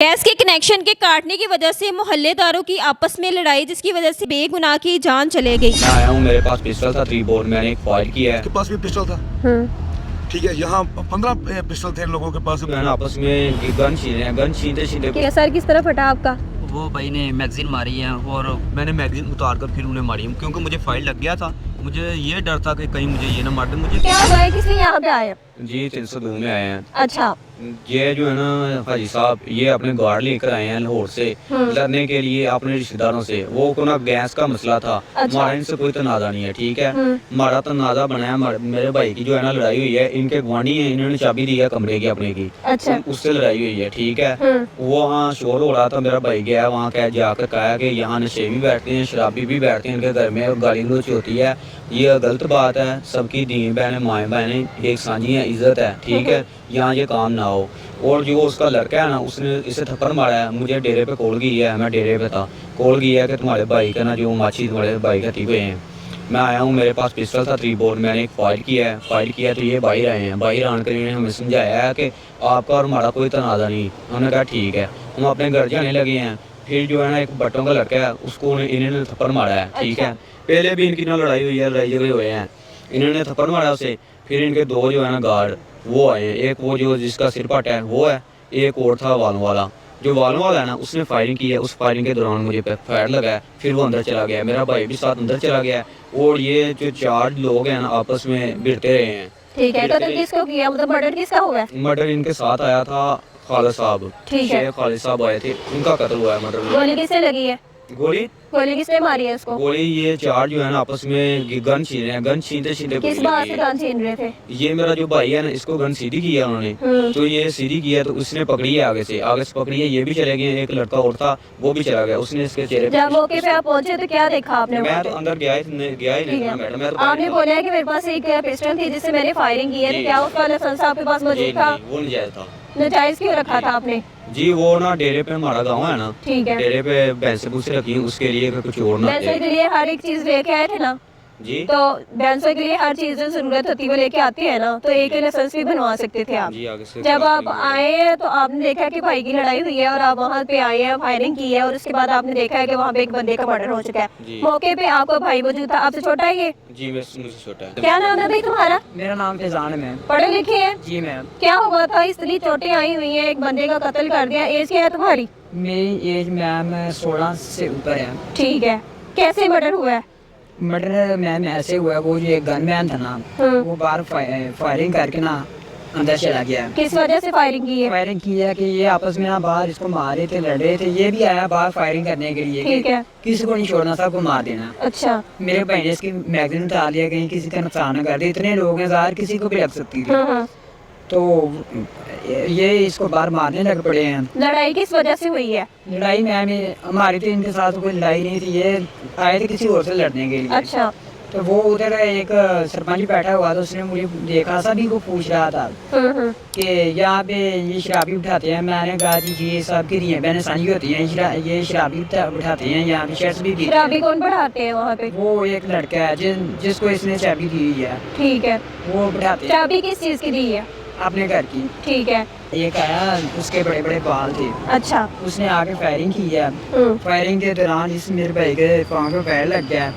Gas के connection के काटने की वजह से मोहल्लेदारों की आपस में लड़ाई, जिसकी वजह से बेगुनाह की जान चले गई। मैं आया हूँ, मेरे पास पिस्टल था 3 बोर, मैंने एक फायर किया है। के पास भी पिस्टल था। ठीक है, यहाँ 15 पिस्टल थे इन लोगों के पास। मैंने आपस में गन छीने हैं, गन छीनते छीनते सर किस तरफ फटा आपका? वो भाई ने मैगजीन मारी है और मैंने मैगजीन उतार कर फिर उन्हें मारी है, क्योंकि मुझे फाइल लग गया था। मुझे ये डर था कि कहीं मुझे ये ना मार दे। मुझे क्या हुआ है, किस लिए यहाँ पे आए? जी 302 में आए हैं। अच्छा। ये जो है ना हाजी साहब, ये अपने गार्ड लेकर आए हैं लाहौर से लड़ने के लिए अपने रिश्तेदारों से। वो को ना गैस का मसला था। अच्छा। हमारा इनसे कोई तनाजा नहीं है, ठीक है। हमारा तनाजा बनाया मेरे भाई की जो है ना लड़ाई हुई है, इनके गुआंढी है, इन्होंने चाबी दी है कमरे की अपने की। अच्छा। उससे लड़ाई हुई है, ठीक है। वो वहाँ शोर हो रहा था, मेरा भाई गया वहाँ कह जाकर कहा कि यहाँ नशे भी बैठते हैं, शराबी भी बैठते हैं इनके घर में, और गाली गलोच होती है। ये गलत बात है। सबकी दीन बहनें माएँ बहनें एक साझी है, इज्जत है, ठीक है। यहाँ ये काम ना हो। और जो उसका लड़का है ना, उसने इसे थप्पड़ मारा है। मुझे डेरे पे कॉल की है, मैं डेरे पे था, कॉल की है कि तुम्हारे भाई का ना जो माछी तुम्हारे भाई का हुए हैं। मैं आया हूँ, मेरे पास पिस्टल था 3 बोर, मैंने एक फायर किया है। तो ये बाहर आए हैं, बाहर आने के लिए हमें समझाया है कि आपका और हमारा कोई तनाज़ा नहीं। हमने कहा ठीक है, हम अपने घर जाने लगे हैं। फिर जो है ना एक बट्टों का लड़का है, उसको इन्होंने थप्पड़ मारा है, ठीक है। पहले भी इनकी ना लड़ाई हुई है, लड़ाई झगड़े हुए हैं, इन्होंने थप्पड़ मारा उसे। फिर इनके 2 जो है ना गार्ड वो आए हैं, एक वो जो जिसका सिर फटा है वो है, एक और था वालों वाला। जो वालों वाला है ना, उसने फायरिंग की है। उस फायरिंग के दौरान मुझे पे फायर लगा है, फिर वो अंदर चला गया है। मेरा भाई भी साथ अंदर चला गया है। और ये जो 4 लोग हैं ना आपस में भिड़ते रहे हैं। ठीक है, कत्ल किसको किया, मतलब मर्डर किसका हुआ है? मर्डर इनके साथ आया था खालिद साहब, ठीक है। शेख खालिद साहब आए थे, उनका कत्ल हुआ है। मर्डर गोली किससे लगी है? गोली किसने मारी है उसको? गोली ये 4 जो है ना आपस में गन छीन रहे हैं, गन छीनते छीनते किस बात से गन छीन रहे थे? ये मेरा जो भाई है ना, इसको गन सीधी किया उन्होंने। तो ये सीधी किया तो उसने पकड़ी है आगे से पकड़ी है, ये भी चले गए। एक लड़का और था, वो भी चला गया, उसने इसके चेहरे जब मौके पे आप पहुंचे तो क्या देखा आपने? मैं तो अंदर गया ही नहीं था मैडम। मैं तो आपने बोला है कि मेरे पास एक पिस्टल थी जिससे मैंने फायरिंग की है, तो क्या उसका लाइसेंस आपके पास मौजूद था? वो नजायज था। नाजायज क्यों रखा था आपने? जी वो ना डेरे पे हमारा गाँव है ना, ठीक है। डेरे पे भैंसे भूसे रखी हैं, उसके लिए कुछ और ना भैंसों के लिए हर एक चीज लेके आए थे ना? जी तो भैंसों के लिए हर चीज जो जरूरत होती है वो लेके आती है ना, तो एक लाइसेंस भी बनवा सकते थे आप। जी आगे से जब आप आए हैं तो आपने देखा कि भाई की लड़ाई हुई है और आप वहाँ पे आए हैं, फायरिंग की है, और उसके बाद आपने देखा है कि वहाँ पे एक बंदे का मर्डर हो चुका है। मौके पे आपका भाई मौजूद था, आपसे छोटा है ये? जी मुझसे छोटा है। क्या नाम है भाई तुम्हारा? मेरा नाम फैजान है मैम। पढ़े लिखे हैं? जी मैम। क्या हुआ था, इतनी चोटें आई हुई हैं, एक बंदे का कत्ल कर दिया, एज क्या है तुम्हारी? मेरी एज मैम 16 से ऊपर है। ठीक है, कैसे मर्डर हुआ है? मर्डर मैम ऐसे हुआ है, वो जो एक गनमैन था ना, वो बाहर फायरिंग करके ना अंदर चला गया। किस वजह से फायरिंग की है? फायरिंग की है कि ये आपस में ना बाहर इसको मार रहे थे, लड़ रहे थे। ये भी आया बाहर फायरिंग करने के लिए, ठीक है। किसी को नहीं छोड़ना, सबको मार देना। अच्छा। मेरे भाई ने इसकी मैगजीन उतार लिया, कहीं किसी का नुकसान न कर दे। इतने लोग हैं, ज़ाहिर किसी को भी लग सकती थी। तो ये इसको बाहर मारने लग पड़े हैं। लड़ाई किस वजह से हुई है? लड़ाई मैम हमारी तो इनके साथ कोई लड़ाई नहीं थी, ये आए थे किसी और से लड़ने के लिए। अच्छा। तो वो उधर एक सरपंच बैठा हुआ था, उसने मुझे देखा, सभी को पूछ रहा था कि यहाँ पे ये शराबी उठाते हैं। मैंने कहा जी ये सबकी दी है, बहनें साझी होती हैं, ये शराबी उठाते हैं, यहाँ पे शर्ट्स भी पीते शराबी कौन बढ़ाते हैं वहाँ पे? वो एक लड़का है जिसको इसने चाबी दी हुई है, ठीक है। वो बैठाते हैं। चाबी किस चीज की दी है? अपने घर की। ठीक है। एक आया, उसके बड़े बड़े बाल थे। अच्छा। उसने आके फायरिंग की है। फायरिंग के दौरान इस मेरे भाई के पाँव पे फायर लग गया।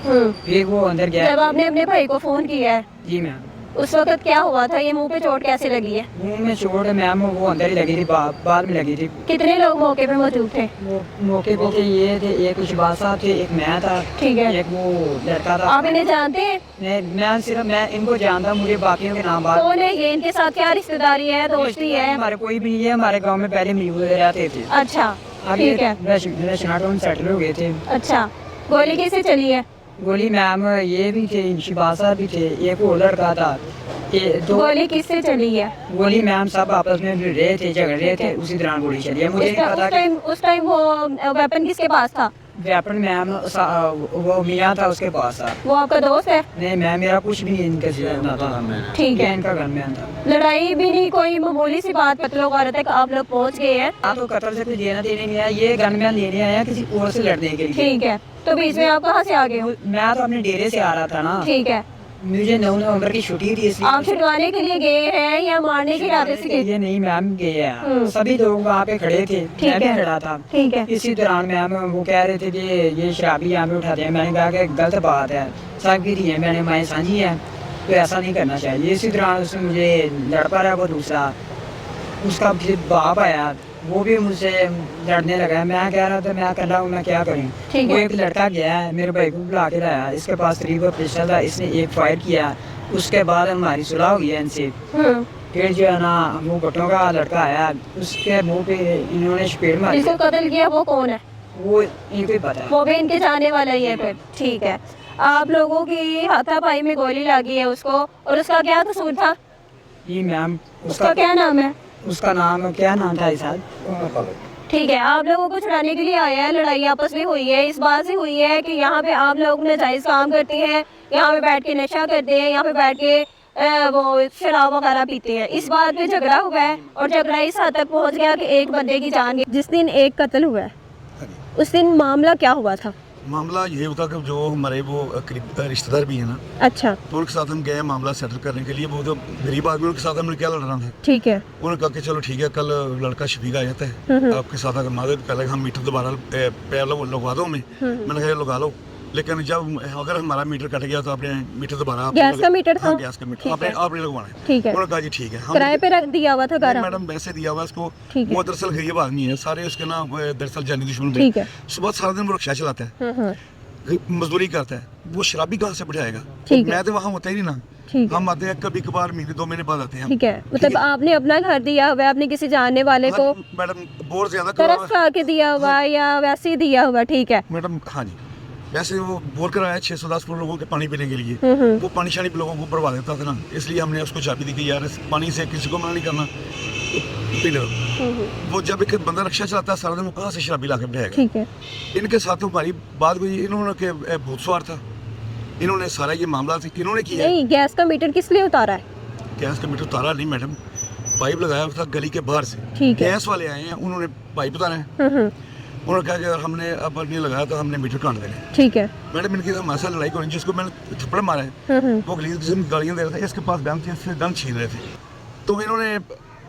फिर वो अंदर गया। जब आपने अपने भाई को फोन किया है जी मैम, उस वक्त क्या हुआ था? ये मुंह पे चोट कैसे लगी है? मुंह में चोट है मैम, वो अंदर ही लगी थी, बाद में लगी थी। कितने लोग मौके पे मौजूद थे? वो मौके पे थे, ये थे, एक शहबाज साहब थे, एक मैं था, ठीक है। एक वो लड़का था। आप इन्हें जानते हैं? मैं इनको जानता, मुझे बाकियों के नाम बात। कौन है ये? इनके साथ क्या रिश्तेदारी है, दोस्ती है? हमारे कोई भी नहीं है, हमारे गाँव में पहले मिल रहते थे। अच्छा, आगे ठीक है। रेशनाटों में सेटल हो गए थे। अच्छा, गोली किसे चली है? गोली मैम ये भी थे, शहबाज साहब भी थे, एक और लड़का था। गोली किससे चली है? गोली मैम सब आपस में भिड़ रहे थे, झगड़ रहे थे, उसी दौरान गोली चली है। मुझे नहीं पता कि उस टाइम वो वेपन किसके पास था? वेपन मैम वो मियाँ था, उसके पास था। वो आपका दोस्त है? नहीं मैम, मेरा कुछ भी इनके साथ था। ठीक है। इनका गनमैन था। लड़ाई भी नहीं, कोई मामूली सी बात, कत्ल वगैरह तक आप लोग पहुंच गए हैं? हाँ, तो कत्ल से कुछ लेना देने नहीं आया, ये गनमैन लेने आया किसी और से लड़ने के लिए। ठीक है, तो बीच में आप कहाँ से आ गए हो? मैं तो अपने डेरे से आ रहा था ना। ठीक है। मुझे 9 नवंबर की छुट्टी थी इसलिए आप छुड़वाने के लिए गए हैं या मारने के इरादे से गए? ये नहीं मैम गए हैं, सभी लोग वहाँ पे खड़े थे, मैं भी है। खड़ा था। ठीक है। इसी दौरान मैम वो कह रहे थे कि ये शराबी यहाँ पे उठाते हैं। मैंने कहा कि गलत बात है, सब की है, मैंने माएँ साझी है, तो ऐसा नहीं करना चाहिए। इसी दौरान उसने मुझे लड़ पा रहा, वो दूसरा उसका फिर बाप आया, वो भी मुझसे लड़ने लगा। मैं कह रहा था मैं अकेला हूँ, मैं क्या करूँ। ठीक वो है। एक लड़का गया है, मेरे भाई को बुला के लाया, इसके पास 3 पिस्टल था, इसने एक फायर किया। उसके बाद हमारी सुलह हुई है इनसे। फिर जो है ना वो भट्टों का लड़का आया, उसके मुंह पे इन्होंने चपेट मारी। जिसको कत्ल किया वो कौन है? वो इनको ही पता है। वो भी इनके जाने वाला ही है फिर। ठीक है। आप लोगों की हाथापाई में गोली लगी है उसको, और उसका क्या कसूर था? ये मैम उसका क्या नाम है? उसका नाम क्या नाम था साहब? ठीक है। आप लोगों को छुड़ाने के लिए आया है, लड़ाई आपस में हुई है, इस बात से हुई है कि यहाँ पे आप लोग नाजायज काम करते हैं, यहाँ पे बैठ के नशा करते हैं, यहाँ पे बैठ के वो शराब वगैरह पीते हैं, इस बात पे झगड़ा हुआ है। और झगड़ा इस हद तक पहुँच गया कि एक बंदे की जान गई। जिस दिन एक कत्ल हुआ है उस दिन मामला क्या हुआ था? मामला ये होता कि जो हमारे वो करीब रिश्तेदार भी हैं ना, अच्छा। तो उनके साथ हम गए मामला सेटल करने के लिए। वो तो गरीब आदमी, उनके साथ हमने क्या लड़ना था। ठीक है। उन्होंने कहा कि चलो ठीक है, कल लड़का शफीक आ जाता है आपके साथ, अगर मदद कर हम मीटर दोबारा पैर लगवा दो हमें। मैंने कहा लगा लो, लेकिन जब अगर हमारा मीटर कट गया तो आपने मीटर दोबारा गैस का मीटर था? हाँ, गैस का मीटर आपने लगवाना है। ठीक है। उन्होंने कहा जी ठीक है। हम किराए पे रख दिया हुआ था घर? मैडम वैसे दिया हुआ उसको। ठीक है। वो दरअसल गरीब आदमी है, सारे उसके ना दरअसल जानी दुश्मन। ठीक है। सुबह सारा दिन वो रिक्शा चलाता है, मजदूरी करता है, वो शराबी कहाँ से बिठाएगा। ठीक है। मैं तो वहाँ होता ही नहीं ना। ठीक है। हम आते हैं कभी कभार, महीने 2 महीने बाद आते हैं। ठीक है। मतलब आपने अपना घर दिया हुआ है, आपने किसी जानने वाले को मैडम बहुत ज्यादा तरस खा के दिया हुआ है या वैसे ही दिया हुआ? ठीक है। मैडम हाँ जी, वैसे वो बोर कराया 610 लोगों के पानी पीने के लिए। वो पानी शानी लोगों को भरवा देता था ना, इसलिए हमने उसको चाबी दी कि यार इस पानी से किसी को मना नहीं करना, पी लो। वो जब एक बंदा रिक्शा चलाता है सारा दिन, वो कहाँ से शराबी ला के बिठाएगा। ठीक है। इनके साथ हमारी बात हुई, इन्होंने के भूत सवार था, इन्होंने सारा ये मामला इन्होंने किया। नहीं, गैस का मीटर किस लिए उतारा है? गैस का मीटर उतारा नहीं मैडम, पाइप लगाया था गली के बाहर से। ठीक है। गैस वाले आए हैं, उन्होंने पाइप उतारा है। उन्होंने कहा कि अगर हमने अब नहीं लगाया तो हमने मीटर काट देने। ठीक है। मैडम इनकी हमारे साथ लड़ाई करी, जिसको मैंने थप्पड़ मारा है वो गली किस्म की गालियाँ दे रहा था, इसके पास गन थी, इससे गन छीन रहे थे, तो इन्होंने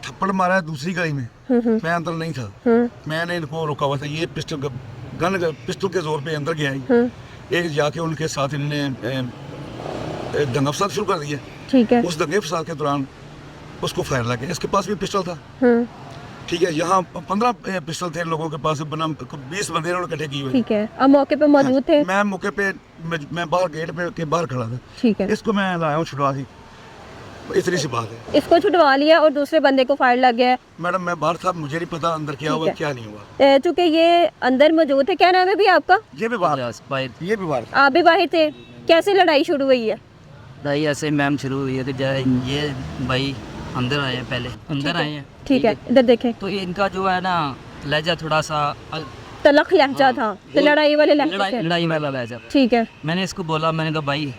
थप्पड़ मारा है दूसरी गली में। मैं अंदर नहीं था, मैंने इनको रोका हुआ था। ये पिस्टल के जोर पे अंदर गया ही, एक जाके उनके साथ इन्होंने दंगा फसाद शुरू कर दिया। ठीक है। उस दंगे फसाद के दौरान उसको फायर लगे, इसके पास भी पिस्टल था। ठीक है। यहाँ 15 पिस्टल थे लोगों के पास, बना 20 बंदे इन्होंने इकट्ठे किए हुए। ठीक है। अब मौके पे मौजूद थे? मैं मौके पे मैं बाहर गेट पे के बाहर खड़ा था। ठीक है। इसको मैं लाया हूँ छुड़वा दी, इतनी सी बात है। इसको छुड़वा लिया और दूसरे बंदे को फायर लग गया है? मैडम मैं बाहर था, मुझे नहीं पता अंदर क्या हुआ क्या नहीं हुआ। चूंकि ये अंदर मौजूद है, क्या नाम है भी आपका? ये भी बाहर, ये भी बाहर। आप भी बाहर थे, कैसे लड़ाई शुरू हुई है? लड़ाई ऐसे मैम शुरू हुई है कि ये भाई अंदर आए हैं, पहले अंदर आए हैं। ठीक है। इधर देखें। तो इनका जो है ना लहजा थोड़ा सा तलख लहजा था, तो लड़ाई वाले लहजे से। लड़ाई वाला लहजा। ठीक है। मैंने इसको बोला, मैंने कहा भाई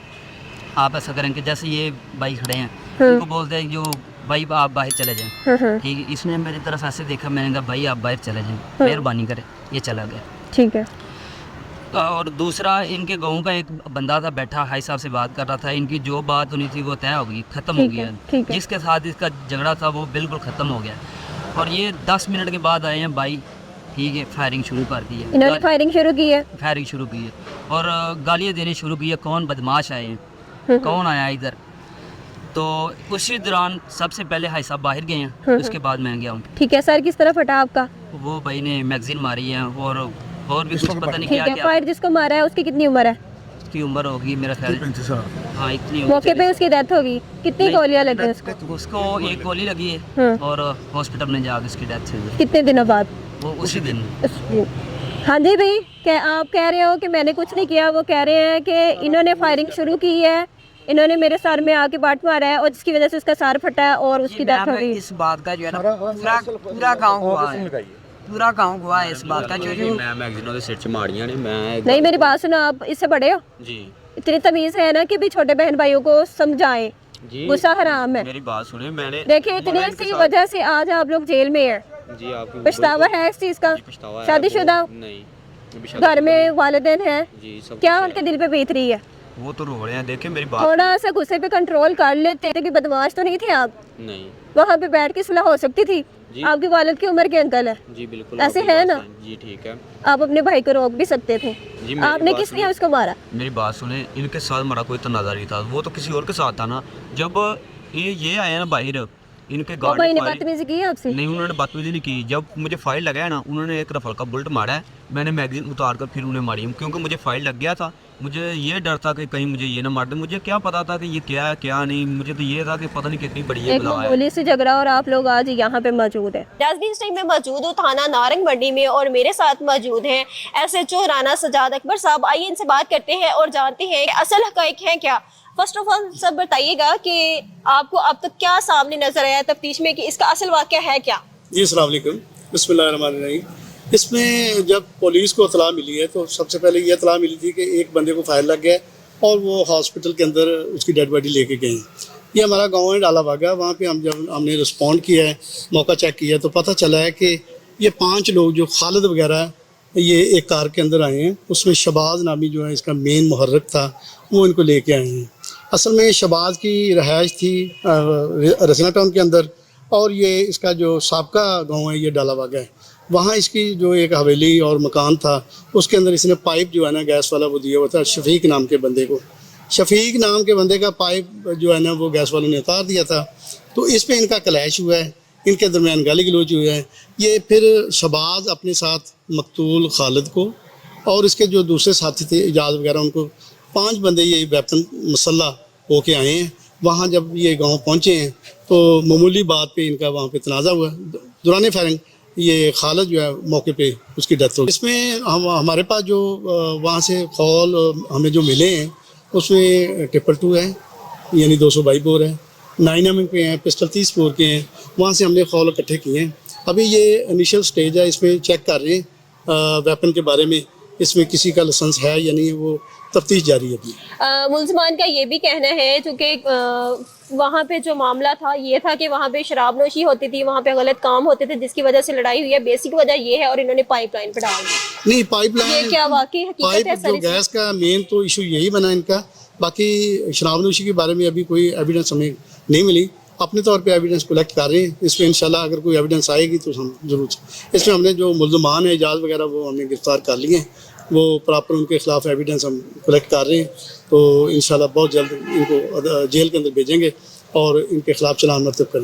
आप ऐसा करेंगे, जैसे ये भाई खड़े हैं इनको बोलते हैं जो भाई आप बाहर चले जाएं। ठीक है। इसने मेरी तरफ ऐसे देखा, मैंने कहा भाई आप बाहर चले जाएं, मेहरबानी करें। ये चला गया। ठीक है। और दूसरा इनके गाँव का एक बंदा था बैठा, हाई साहब से बात कर रहा था, इनकी जो बात होनी थी वो तय हो गई, ख़त्म हो ठीक है, गया। ठीक है। जिसके साथ इसका झगड़ा था वो बिल्कुल ख़त्म हो गया। और ये 10 मिनट के बाद आए हैं भाई। ठीक है। फायरिंग शुरू कर दी है, इन्होंने फायरिंग शुरू की है? फायरिंग शुरू की है और गालियाँ देनी शुरू की है, कौन बदमाश आए हैं, कौन आया इधर। तो उसी दौरान सबसे पहले हाई साहब बाहर गए हैं, उसके बाद मैं गया हूँ। ठीक है। सर किस तरफ हटा आपका? वो भाई ने मैगजीन मारी है और भी कुछ पता नहीं ठीक क्या है। क्या। फायर जिसको मारा है उसकी कितनी उम्र है? उसकी उम्र होगी मेरा ख्याल, 35 साल। हाँ इतनी मौके पे उसकी डेथ होगी? कितनी नहीं। गोलियां लगी उसको? उसको एक गोली लगी है हाँ। और हॉस्पिटल में जाकर उसकी डेथ हुई है। कितने दिनों बाद? वो उसी दिन। हाँ जी भाई, क्या आप कह रहे हो कि मैंने कुछ नहीं किया? वो कह रहे हैं कि इन्होंने फायरिंग शुरू की है, इन्होंने मेरे सर में आके बाट मारा है और जिसकी वजह से उसका सर फटा है और उसकी डेथ हो गई। इस बात का जो है ना पूरा गाँव हुआ है, पूरा गाँव हुआ है इस बात का जो मैं मैगजीनों के सिर च माड़ियां ने। मैं नहीं, मेरी बात सुनो, आप इससे बड़े हो, जी इतनी तमीज है ना कि भी छोटे बहन भाइयों को समझाएं, जी गुस्सा हराम है। मेरी बात सुने, मैंने देखिए इतनी सी वजह से आज आप लोग जेल में हैं। जी आपकी पछतावा है इस चीज का? पछतावा है। शादीशुदा नहीं, घर में वालिदैन हैं, जी सब क्या उनके दिल पे बीत रही है? वो तो रो रहे हैं, देखे मेरी बात। थोड़ा सा गुस्से पे कंट्रोल कर लेते थे कि बदमाश तो नहीं थे आप, नहीं वहाँ पे बैठ के सुलह हो सकती थी। जी। आपकी वालिद की उम्र के अंकल है जी बिल्कुल ऐसे आपकी है बात ना? है। जी ठीक है। आप अपने भाई को रोक भी सकते थे। जी, मेरी आपने बात किस लिए सुनिए। उसको मारा? मेरी बात सुने, इनके साथ हमारा कोई तनाज़ा नहीं था, वो तो किसी और के साथ था ना। जब ये आए ना बाहर, इनके वो भाई गाड़ी ने फायरिंग- बदतमीजी की आपसे? नहीं, उन्होंने बदतमीजी नहीं की। जब मुझे फाइल लगाया ना, उन्होंने एक रफल का बुलेट मारा है, मैंने मैगजीन उतार कर फिर उन्हें मारी, क्योंकि मुझे फाइल लग गया था। मुझे ये डर था कि कहीं मुझे ये ना मार दे। मुझे क्या पता था कि ये क्या है क्या नहीं, मुझे तो ये था कि पता नहीं कितनी बड़ी ये एक बला है। मामूली से झगड़ा और आप लोग आज यहाँ पे मौजूद है। नाज़रीन, इस टाइम में मौजूद हूँ थाना नारंग मंडी में और मेरे साथ मौजूद हैं SHO राना सजाद अकबर साहब। आइए इनसे बात करते हैं और जानते हैं कि असल हक़ाइक़ हैं क्या। फर्स्ट ऑफ ऑल सब बताइएगा कि आपको अब तक क्या सामने नजर आया तफ्तीश में कि इसका असल वाक़या है क्या? जी अस्सलाम वालेकुम, बिस्मिल्लाहिर्रहमानिर्रहीम। इसमें जब पुलिस को इतला मिली है तो सबसे पहले ये इतला मिली थी कि एक बंदे को फायर लग गया और वो हॉस्पिटल के अंदर उसकी डेड बॉडी लेके गए। ये हमारा गांव है डाला बागा, वहाँ पे जब हमने रिस्पॉन्ड किया है, मौका चेक किया तो पता चला है कि ये 5 लोग जो खालिद वगैरह है, ये एक कार के अंदर आए हैं। उसमें शबाज नामी जो है इसका मेन मुहर्रिक था, वो इनको लेके आए हैं। असल में शबाज की रहायश थी रसना टाउन के अंदर और ये इसका जो साबका गांव है ये डाला बागा है। वहाँ इसकी जो एक हवेली और मकान था उसके अंदर इसने पाइप जो है ना गैस वाला वो दिया हुआ था शफीक नाम के बंदे को। शफीक नाम के बंदे का पाइप जो है ना वो गैस वाले ने उतार दिया था, तो इस पे इनका क्लैश हुआ है, इनके दरमियान गाली गलोच हुआ है। ये फिर शबाज अपने साथ मकतूल खालिद को और इसके जो दूसरे साथी थे इजाज़ वगैरह, उनको 5 बंदे ये वेपन मसल्ला होके आए हैं। वहाँ जब ये गांव पहुँचे हैं तो मामूली बात पे इनका वहाँ पे तनाज़ा हुआ। दौरान फायरिंग ये खालिद जो है मौके पे उसकी डेथ हो गई। इसमें हमारे पास जो वहाँ से कॉल हमें जो मिले हैं उसमें 222 है, यानी 222 बोर है, 9mm पे हैं, पिस्टल 30 बोर के हैं। वहाँ से हमने कॉल इकट्ठे किए हैं। अभी ये इनिशियल स्टेज है, इसमें चेक कर रहे हैं वेपन के बारे में, इसमें किसी का लाइसेंस है या नहीं, वो तफ्तीश जारी है अभी। मुलजमान का ये भी कहना है चूँकि वहाँ पे जो मामला था ये था कि वहाँ पे शराब नोशी होती थी, वहाँ पे गलत काम होते थे जिसकी वजह से लड़ाई हुई है। बेसिक वजह ये है और इन्होंने पाइपलाइन पे डाल दी। नहीं, पाइपलाइन ये क्या वाकई हकीकत पाइप है जो सर? गैस का मेन तो इशू यही बना इनका। बाकी शराबनोशी के बारे में अभी कोई एविडेंस हमें नहीं मिली। अपने तौर पे एविडेंस कलेक्ट कर रहे हैं। इसमें इंशाल्लाह अगर कोई एविडेंस आएगी तो हम जरूर, इसमें हमने जो मुल्ज़मान है इजाज़ वगैरह वो हमने गिरफ्तार कर लिए हैं, वो प्रॉपर उनके खिलाफ एविडेंस हम कलेक्ट कर रहे हैं। तो इंशाल्लाह बहुत जल्द इनको जेल के अंदर भेजेंगे और इनके खिलाफ चालान मरतब करेंगे।